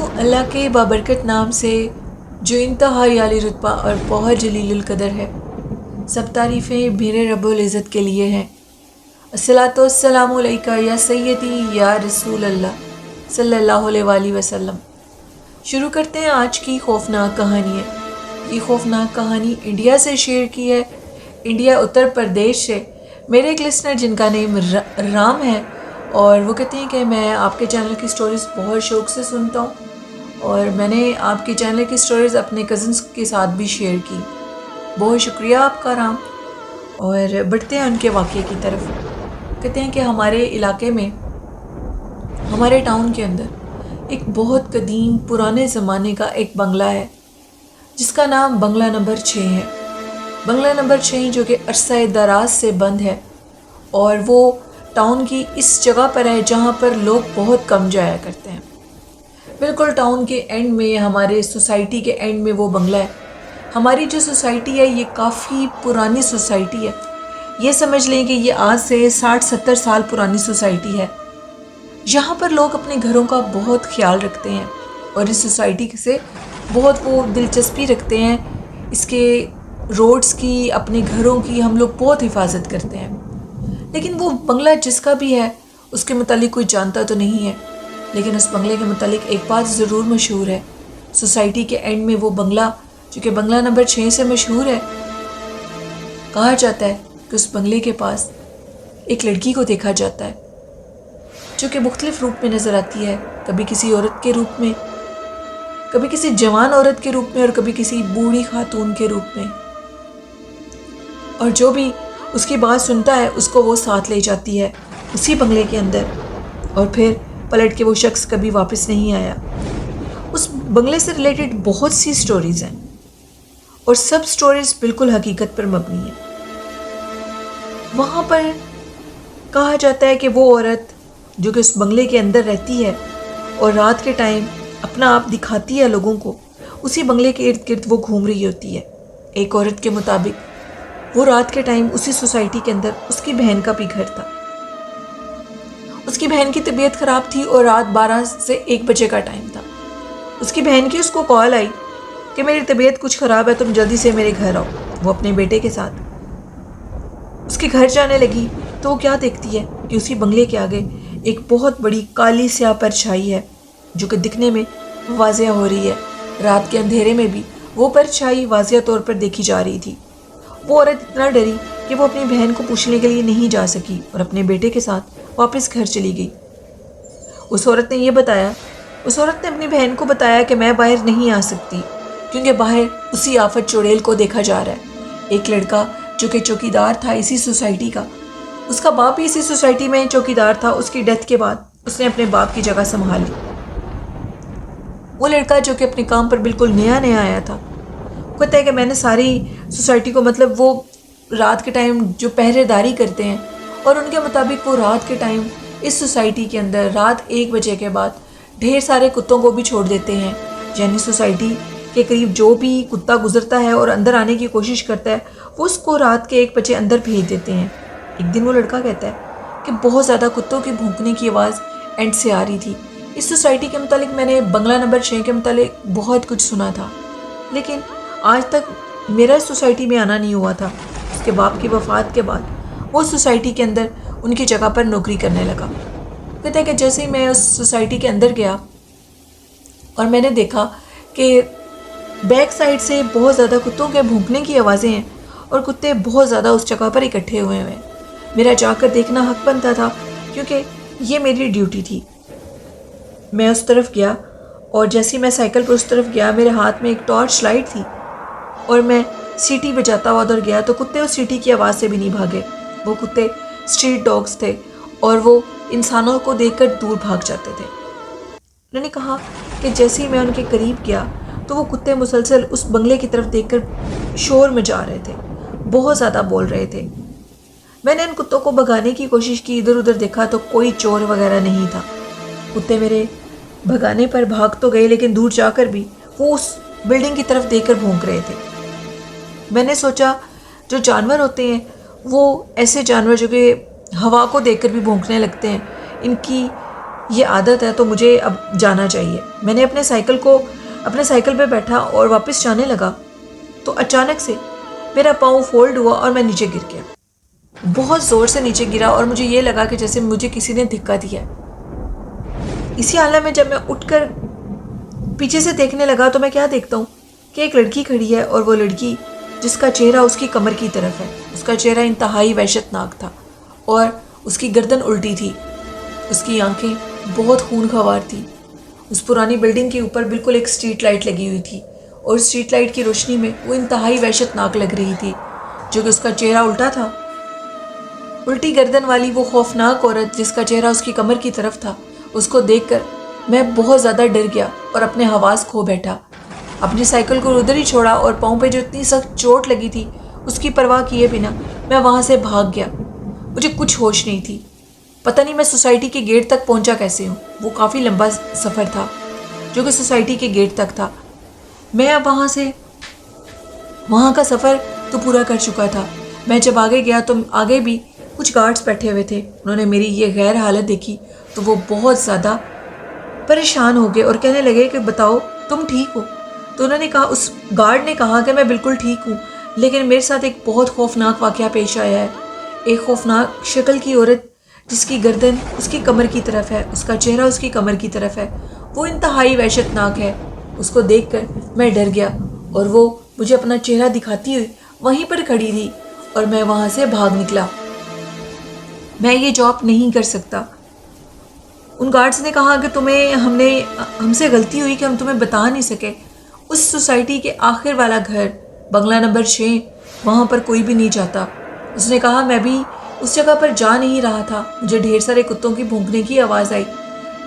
ہوں اللہ کے بابرکت نام سے جو انتہائی عالی رتبہ اور بہت جلیل القدر ہے۔ سب تعریفیں میرے رب العزت کے لیے ہیں۔ الصلاۃ والسلام علیکہ یا سیدی یا رسول اللہ صلی اللہ علیہ وآلہ وسلم۔ شروع کرتے ہیں آج کی خوفناک کہانی ہے۔ یہ خوفناک کہانی انڈیا سے شیئر کی ہے، انڈیا اتر پردیش سے۔ میرے ایک لسنر جن کا نیم رام ہے، اور وہ کہتے ہیں کہ میں آپ کے چینل کی سٹوریز بہت شوق سے سنتا ہوں، اور میں نے آپ کے چینل کی سٹوریز اپنے کزنس کے ساتھ بھی شیئر کی۔ بہت شکریہ آپ کا رام۔ اور بڑھتے ہیں ان کے واقعے کی طرف۔ کہتے ہیں کہ ہمارے علاقے میں، ہمارے ٹاؤن کے اندر ایک بہت قدیم پرانے زمانے کا ایک بنگلہ ہے جس کا نام بنگلہ نمبر 6 ہے۔ بنگلہ نمبر 6 جو کہ عرصہ دراز سے بند ہے، اور وہ ٹاؤن کی اس جگہ پر ہے جہاں پر لوگ بہت کم جایا کرتے ہیں۔ بالکل ٹاؤن کے اینڈ میں، ہمارے سوسائٹی کے اینڈ میں وہ بنگلہ ہے۔ ہماری جو سوسائٹی ہے یہ کافی پرانی سوسائٹی ہے۔ یہ سمجھ لیں کہ یہ آج سے 60-70 سال پرانی سوسائٹی ہے۔ یہاں پر لوگ اپنے گھروں کا بہت خیال رکھتے ہیں، اور اس سوسائٹی سے بہت وہ دلچسپی رکھتے ہیں۔ اس کے روڈز کی، اپنے گھروں کی ہم لوگ بہت حفاظت کرتے ہیں۔ لیکن وہ بنگلہ جس کا بھی ہے اس کے متعلق کوئی جانتا تو نہیں ہے، لیکن اس بنگلے کے متعلق ایک بات ضرور مشہور ہے۔ سوسائٹی کے اینڈ میں وہ بنگلہ جو کہ بنگلہ نمبر 6 سے مشہور ہے، کہا جاتا ہے کہ اس بنگلے کے پاس ایک لڑکی کو دیکھا جاتا ہے جو کہ مختلف روپ میں نظر آتی ہے، کبھی کسی عورت کے روپ میں، کبھی کسی جوان عورت کے روپ میں، اور کبھی کسی بوڑھی خاتون کے روپ میں۔ اور جو بھی اس کی بات سنتا ہے اس کو وہ ساتھ لے جاتی ہے اسی بنگلے کے اندر، اور پھر پلٹ کے وہ شخص کبھی واپس نہیں آیا۔ اس بنگلے سے ریلیٹڈ بہت سی سٹوریز ہیں، اور سب سٹوریز بالکل حقیقت پر مبنی ہیں۔ وہاں پر کہا جاتا ہے کہ وہ عورت جو کہ اس بنگلے کے اندر رہتی ہے اور رات کے ٹائم اپنا آپ دکھاتی ہے لوگوں کو، اسی بنگلے کے ارد گرد وہ گھوم رہی ہوتی ہے۔ ایک عورت کے مطابق وہ رات کے ٹائم اسی سوسائٹی کے اندر اس کی بہن کا بھی گھر تھا۔ اس کی بہن کی طبیعت خراب تھی، اور رات 12 سے 1 بجے کا ٹائم تھا۔ اس کی بہن کی اس کو کال آئی کہ میری طبیعت کچھ خراب ہے، تم جلدی سے میرے گھر آؤ۔ وہ اپنے بیٹے کے ساتھ اس کے گھر جانے لگی تو وہ کیا دیکھتی ہے کہ اسی بنگلے کے آگے ایک بہت بڑی کالی سیاہ پرچھائی ہے جو کہ دکھنے میں واضح ہو رہی ہے۔ رات کے اندھیرے میں بھی وہ پرچھائی واضح طور پر دیکھی جا رہی تھی۔ وہ عورت اتنا ڈری کہ وہ اپنی بہن کو پوچھنے کے لیے نہیں جا سکی، اور اپنے بیٹے کے ساتھ واپس گھر چلی گئی۔ اس عورت نے اپنی بہن کو بتایا کہ میں باہر نہیں آ سکتی کیونکہ باہر اسی آفت چڑیل کو دیکھا جا رہا ہے۔ ایک لڑکا جو کہ چوکیدار تھا اسی سوسائٹی کا، اس کا باپ بھی اسی سوسائٹی میں چوکیدار تھا۔ اس کی ڈیتھ کے بعد اس نے اپنے باپ کی جگہ سنبھالی۔ وہ لڑکا جو کہ اپنے کام پر بالکل نیا آیا تھا، کہتا ہے کہ میں نے ساری سوسائٹی کو، مطلب وہ رات کے ٹائم جو پہرے داری کرتے ہیں، اور ان کے مطابق وہ رات کے ٹائم اس سوسائٹی کے اندر رات 1 بجے کے بعد ڈھیر سارے کتوں کو بھی چھوڑ دیتے ہیں۔ یعنی سوسائٹی کے قریب جو بھی کتا گزرتا ہے اور اندر آنے کی کوشش کرتا ہے، وہ اس کو رات کے 1 بجے اندر بھیج دیتے ہیں۔ ایک دن وہ لڑکا کہتا ہے کہ بہت زیادہ کتوں کے بھونکنے کی آواز اینڈ سے آ رہی تھی۔ اس سوسائٹی کے متعلق میں نے بنگلہ نمبر 6 کے متعلق بہت کچھ سنا تھا، لیکن آج تک میرا سوسائٹی میں آنا نہیں ہوا تھا۔ اس کے باپ کی وفات کے بعد وہ سوسائٹی کے اندر ان کی جگہ پر نوکری کرنے لگا۔ کہتا ہے کہ جیسے ہی میں اس سوسائٹی کے اندر گیا اور میں نے دیکھا کہ بیک سائڈ سے بہت زیادہ کتوں کے بھونکنے کی آوازیں ہیں، اور کتے بہت زیادہ اس جگہ پر اکٹھے ہوئے ہیں۔ میرا جا کر دیکھنا حق بنتا تھا کیونکہ یہ میری ڈیوٹی تھی۔ میں اس طرف گیا، اور جیسے میں سائیکل پر اس طرف گیا، میرے ہاتھ میں ایک ٹارچ لائٹ تھی، اور میں سیٹی بجاتا ہوا ادھر گیا تو کتے اس سیٹی کی آواز سے بھی نہیں بھاگے۔ وہ کتے اسٹریٹ ڈاگز تھے، اور وہ انسانوں کو دیکھ کر دور بھاگ جاتے تھے۔ انہوں نے کہا کہ جیسے ہی میں ان کے قریب گیا تو وہ کتے مسلسل اس بنگلے کی طرف دیکھ کر شور مچا رہے تھے، بہت زیادہ بول رہے تھے۔ میں نے ان کتوں کو بھگانے کی کوشش کی، ادھر ادھر دیکھا تو کوئی چور وغیرہ نہیں تھا۔ کتے میرے بھگانے پر بھاگ تو گئے، لیکن دور جا کر بھی وہ اس بلڈنگ کی طرف دیکھ کر بھونک رہے تھے۔ میں نے سوچا جو جانور ہوتے ہیں وہ ایسے جانور جو کہ ہوا کو دیکھ کر بھی بھونکنے لگتے ہیں، ان کی یہ عادت ہے تو مجھے اب جانا چاہیے۔ میں نے اپنے سائیکل پہ بیٹھا اور واپس جانے لگا تو اچانک سے میرا پاؤں فولڈ ہوا اور میں نیچے گر گیا۔ بہت زور سے نیچے گرا اور مجھے یہ لگا کہ جیسے مجھے کسی نے دھکا دیا۔ اسی حالت میں جب میں اٹھ کر پیچھے سے دیکھنے لگا تو میں کیا دیکھتا ہوں کہ ایک لڑکی کھڑی ہے، اور وہ لڑکی جس کا چہرہ اس کی کمر کی طرف ہے، اس کا چہرہ انتہائی وحشت ناک تھا اور اس کی گردن الٹی تھی، اس کی آنکھیں بہت خون خوار تھی۔ اس پرانی بلڈنگ کے اوپر بالکل ایک اسٹریٹ لائٹ لگی ہوئی تھی اور اسٹریٹ لائٹ کی روشنی میں وہ انتہائی وحشت ناک لگ رہی تھی، جو کہ اس کا چہرہ الٹا تھا۔ الٹی گردن والی وہ خوفناک عورت جس کا چہرہ اس کی کمر کی طرف تھا، اس کو دیکھ کر میں بہت زیادہ ڈر گیا اور اپنے حواس کھو بیٹھا۔ اپنی سائیکل کو ادھر ہی چھوڑا اور پاؤں پہ جو اتنی سخت چوٹ لگی تھی اس کی پرواہ کیے بنا میں وہاں سے بھاگ گیا۔ مجھے کچھ ہوش نہیں تھی۔ پتہ نہیں میں سوسائٹی کے گیٹ تک پہنچا کیسے ہوں۔ وہ کافی لمبا سفر تھا جو کہ سوسائٹی کے گیٹ تک تھا۔ میں اب وہاں کا سفر تو پورا کر چکا تھا۔ میں جب آگے گیا تو آگے بھی کچھ گارڈز بیٹھے ہوئے تھے۔ انہوں نے میری یہ غیر حالت دیکھی تو وہ بہت زیادہ پریشان ہو گئے اور کہنے لگے کہ بتاؤ تم ٹھیک ہو؟ تو انہوں نے کہا، اس گارڈ نے کہا کہ میں بالکل ٹھیک ہوں، لیکن میرے ساتھ ایک بہت خوفناک واقعہ پیش آیا ہے۔ ایک خوفناک شکل کی عورت جس کی گردن اس کی کمر کی طرف ہے، اس کا چہرہ اس کی کمر کی طرف ہے، وہ انتہائی وحشت ناک ہے۔ اس کو دیکھ کر میں ڈر گیا اور وہ مجھے اپنا چہرہ دکھاتی ہوئی وہیں پر کھڑی تھی اور میں وہاں سے بھاگ نکلا۔ میں یہ جاب نہیں کر سکتا۔ ان گارڈز نے کہا کہ ہم سے غلطی ہوئی کہ ہم تمہیں بتا نہیں سکے۔ اس سوسائٹی کے آخر والا گھر بنگلہ نمبر 6، وہاں پر کوئی بھی نہیں جاتا۔ اس نے کہا میں بھی اس جگہ پر جا نہیں رہا تھا، مجھے ڈھیر سارے کتوں کی بھونکنے کی آواز آئی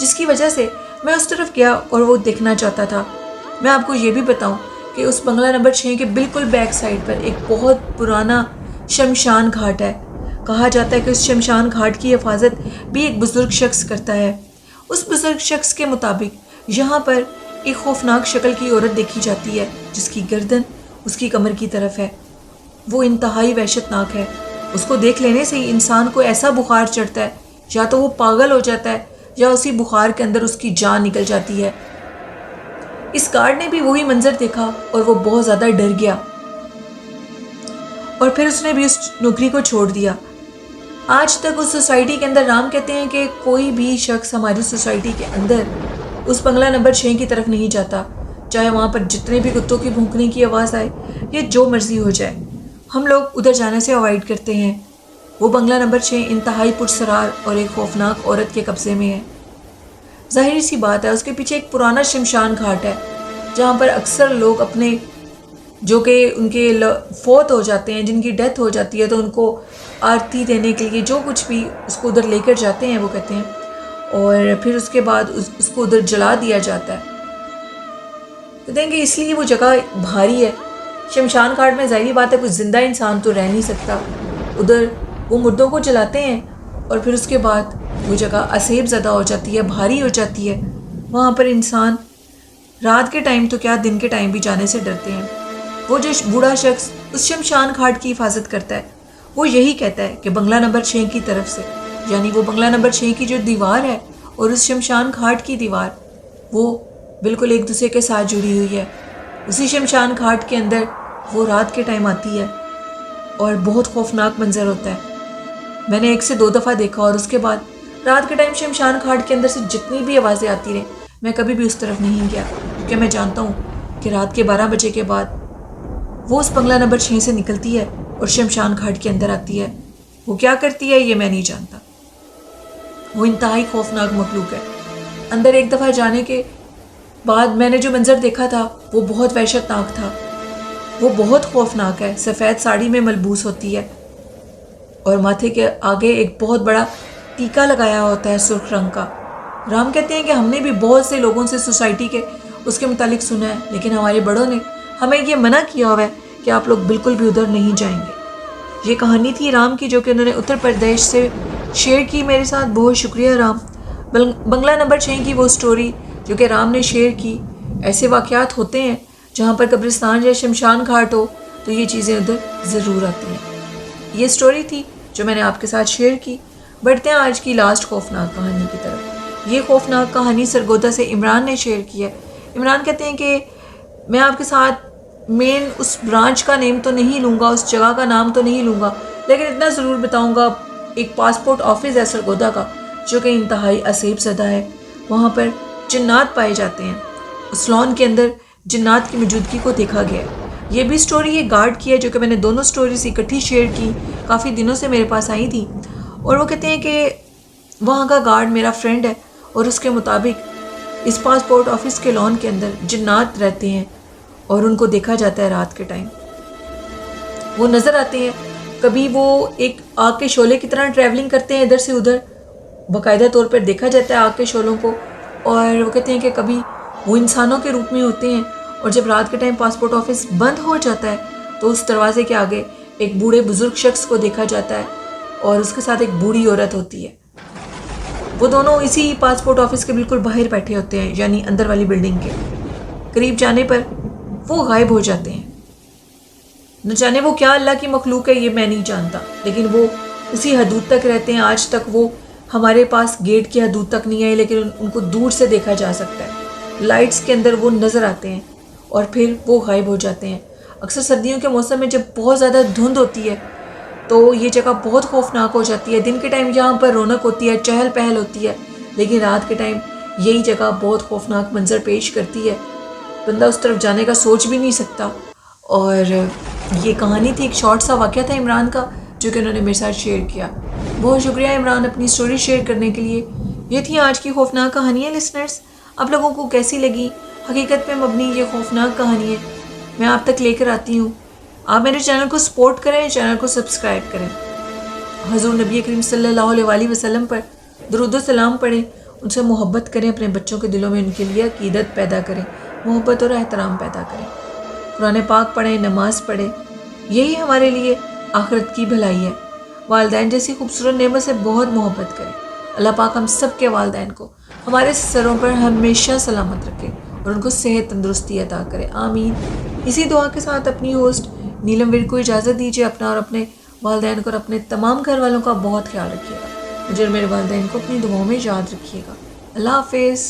جس کی وجہ سے میں اس طرف گیا اور وہ دیکھنا چاہتا تھا۔ میں آپ کو یہ بھی بتاؤں کہ اس بنگلہ نمبر 6 کے بالکل بیک سائڈ پر ایک بہت پرانا شمشان گھاٹ ہے۔ کہا جاتا ہے کہ اس شمشان گھاٹ کی حفاظت بھی ایک بزرگ شخص کرتا ہے۔ اس بزرگ شخص کے مطابق یہاں پر ایک خوفناک شکل کی عورت دیکھی جاتی ہے جس کی گردن اس کی کمر کی طرف ہے۔ وہ انتہائی وحشت ناک ہے۔ اس کو دیکھ لینے سے ہی انسان کو ایسا بخار چڑھتا ہے، یا تو وہ پاگل ہو جاتا ہے یا اسی بخار کے اندر اس کی جان نکل جاتی ہے۔ اس گارڈ نے بھی وہی منظر دیکھا اور وہ بہت زیادہ ڈر گیا اور پھر اس نے بھی اس نوکری کو چھوڑ دیا۔ آج تک اس سوسائٹی کے اندر رام کہتے ہیں کہ کوئی بھی شخص ہماری سوسائٹی کے اندر اس بنگلہ نمبر 6 کی طرف نہیں جاتا، چاہے وہاں پر جتنے بھی کتوں کی بھونکنے کی آواز آئے یا جو مرضی ہو جائے، ہم لوگ ادھر جانے سے اوائڈ کرتے ہیں۔ وہ بنگلہ نمبر 6 انتہائی پرسرار اور ایک خوفناک عورت کے قبضے میں ہے۔ ظاہری سی بات ہے، اس کے پیچھے ایک پرانا شمشان گھاٹ ہے جہاں پر اکثر لوگ اپنے جو کہ ان کے فوت ہو جاتے ہیں، جن کی ڈیتھ ہو جاتی ہے، تو ان کو آرتی دینے کے لیے جو کچھ بھی اس کو ادھر لے کر جاتے ہیں وہ کہتے ہیں، اور پھر اس کے بعد اس کو ادھر جلا دیا جاتا ہے۔ کہتے ہیں کہ اس لیے وہ جگہ بھاری ہے۔ شمشان گھاٹ میں ظاہری بات ہے کوئی زندہ انسان تو رہ نہیں سکتا، ادھر وہ مردوں کو جلاتے ہیں اور پھر اس کے بعد وہ جگہ اسیب زدہ ہو جاتی ہے، بھاری ہو جاتی ہے۔ وہاں پر انسان رات کے ٹائم تو کیا دن کے ٹائم بھی جانے سے ڈرتے ہیں۔ وہ جو بوڑھا شخص اس شمشان گھاٹ کی حفاظت کرتا ہے وہ یہی کہتا ہے کہ بنگلہ نمبر 6 کی طرف سے، یعنی وہ بنگلہ نمبر 6 کی جو دیوار ہے اور اس شمشان گھاٹ کی دیوار، وہ بالکل ایک دوسرے کے ساتھ جڑی ہوئی ہے۔ اسی شمشان گھاٹ کے اندر وہ رات کے ٹائم آتی ہے اور بہت خوفناک منظر ہوتا ہے۔ میں نے 1 سے 2 دفعہ دیکھا اور اس کے بعد رات کے ٹائم شمشان گھاٹ کے اندر سے جتنی بھی آوازیں آتی رہیں میں کبھی بھی اس طرف نہیں گیا، کیونکہ میں جانتا ہوں کہ رات کے 12 بجے کے بعد وہ اس بنگلہ نمبر 6 سے نکلتی ہے اور شمشان گھاٹ کے اندر آتی ہے۔ وہ کیا کرتی ہے یہ میں نہیں جانتا۔ وہ انتہائی خوفناک مخلوق ہے۔ اندر ایک دفعہ جانے کے بعد میں نے جو منظر دیکھا تھا وہ بہت وحشت ناک تھا۔ وہ بہت خوفناک ہے، سفید ساڑی میں ملبوس ہوتی ہے اور ماتھے کے آگے ایک بہت بڑا ٹیکا لگایا ہوتا ہے سرخ رنگ کا۔ رام کہتے ہیں کہ ہم نے بھی بہت سے لوگوں سے سوسائٹی کے اس کے متعلق سنا ہے، لیکن ہمارے بڑوں نے ہمیں یہ منع کیا ہوا ہے کہ آپ لوگ بالکل بھی ادھر نہیں جائیں گے۔ یہ کہانی تھی رام کی جو کہ انہوں نے اتر پردیش سے شیئر کی میرے ساتھ۔ بہت شکریہ رام۔ بنگلہ نمبر 6 کی وہ سٹوری جو کہ رام نے شیئر کی۔ ایسے واقعات ہوتے ہیں جہاں پر قبرستان یا شمشان گھاٹ ہو تو یہ چیزیں ادھر ضرور آتی ہیں۔ یہ سٹوری تھی جو میں نے آپ کے ساتھ شیئر کی۔ بڑھتے ہیں آج کی لاسٹ خوفناک کہانی کی طرف۔ یہ خوفناک کہانی سرگودا سے عمران نے شیئر کی ہے۔ عمران کہتے ہیں کہ میں آپ کے ساتھ مین اس برانچ کا نیم تو نہیں لوں گا، اس جگہ کا نام تو نہیں لوں گا، لیکن اتنا ضرور بتاؤں گا، ایک پاسپورٹ آفس ہے سرگودا کا جو کہ انتہائی عصیب زدہ ہے۔ وہاں پر جنات پائے جاتے ہیں، اس لان کے اندر جنات کی موجودگی کو دیکھا گیا ہے۔ یہ بھی سٹوری یہ گارڈ کی ہے جو کہ میں نے دونوں سٹوریز اکٹھی شیئر کی، کافی دنوں سے میرے پاس آئی تھی، اور وہ کہتے ہیں کہ وہاں کا گارڈ میرا فرینڈ ہے اور اس کے مطابق اس پاسپورٹ آفس کے لان کے اندر جنات رہتے ہیں اور ان کو دیکھا جاتا ہے رات کے ٹائم۔ وہ نظر آتے ہیں، کبھی وہ ایک آگ کے شعلے کی طرح ٹریولنگ کرتے ہیں ادھر سے ادھر، باقاعدہ طور پر دیکھا جاتا ہے آگ کے شعلوں کو، اور وہ کہتے ہیں کہ کبھی وہ انسانوں کے روپ میں ہوتے ہیں، اور جب رات کے ٹائم پاسپورٹ آفس بند ہو جاتا ہے تو اس دروازے کے آگے ایک بوڑھے بزرگ شخص کو دیکھا جاتا ہے اور اس کے ساتھ ایک بوڑھی عورت ہوتی ہے۔ وہ دونوں اسی پاسپورٹ آفس کے بالکل باہر بیٹھے ہوتے ہیں، یعنی اندر والی بلڈنگ کے قریب جانے پر وہ غائب ہو جاتے ہیں۔ نہ جانے وہ کیا اللہ کی مخلوق ہے، یہ میں نہیں جانتا، لیکن وہ اسی حدود تک رہتے ہیں۔ آج تک وہ ہمارے پاس گیٹ کی حدود تک نہیں آئے، لیکن ان کو دور سے دیکھا جا سکتا ہے، لائٹس کے اندر وہ نظر آتے ہیں اور پھر وہ غائب ہو جاتے ہیں۔ اکثر سردیوں کے موسم میں جب بہت زیادہ دھند ہوتی ہے تو یہ جگہ بہت خوفناک ہو جاتی ہے۔ دن کے ٹائم یہاں پر رونق ہوتی ہے، چہل پہل ہوتی ہے، لیکن رات کے ٹائم یہی جگہ بہت خوفناک منظر پیش کرتی ہے، بندہ اس طرف جانے کا سوچ بھی نہیں سکتا۔ اور یہ کہانی تھی، ایک شارٹ سا واقعہ تھا عمران کا جو کہ انہوں نے میرے ساتھ شیئر کیا۔ بہت شکریہ عمران اپنی سٹوری شیئر کرنے کے لیے۔ یہ تھی آج کی خوفناک کہانیاں لسنرز، آپ لوگوں کو کیسی لگی؟ حقیقت پہ مبنی یہ خوفناک کہانی ہے میں آپ تک لے کر آتی ہوں۔ آپ میرے چینل کو سپورٹ کریں، چینل کو سبسکرائب کریں، حضور نبی کریم صلی اللہ علیہ وسلم پر درود و سلام پڑھیں، ان سے محبت کریں، اپنے بچوں کے دلوں میں ان کے لیے عقیدت پیدا کریں، محبت اور احترام پیدا کریں، قرآن پاک پڑھیں، نماز پڑھیں، یہی ہمارے لیے آخرت کی بھلائی ہے۔ والدین جیسی خوبصورت نعمت سے بہت محبت کریں۔ اللہ پاک ہم سب کے والدین کو ہمارے سروں پر ہمیشہ سلامت رکھے اور ان کو صحت تندرستی عطا کرے، آمین۔ اسی دعا کے ساتھ اپنی ہوسٹ نیلم ویر کو اجازت دیجیے۔ اپنا اور اپنے والدین کو اور اپنے تمام گھر والوں کا بہت خیال رکھیے گا۔ مجھے اور میرے والدین کو اپنی دعاؤں میں یاد رکھیے گا۔ اللہ حافظ۔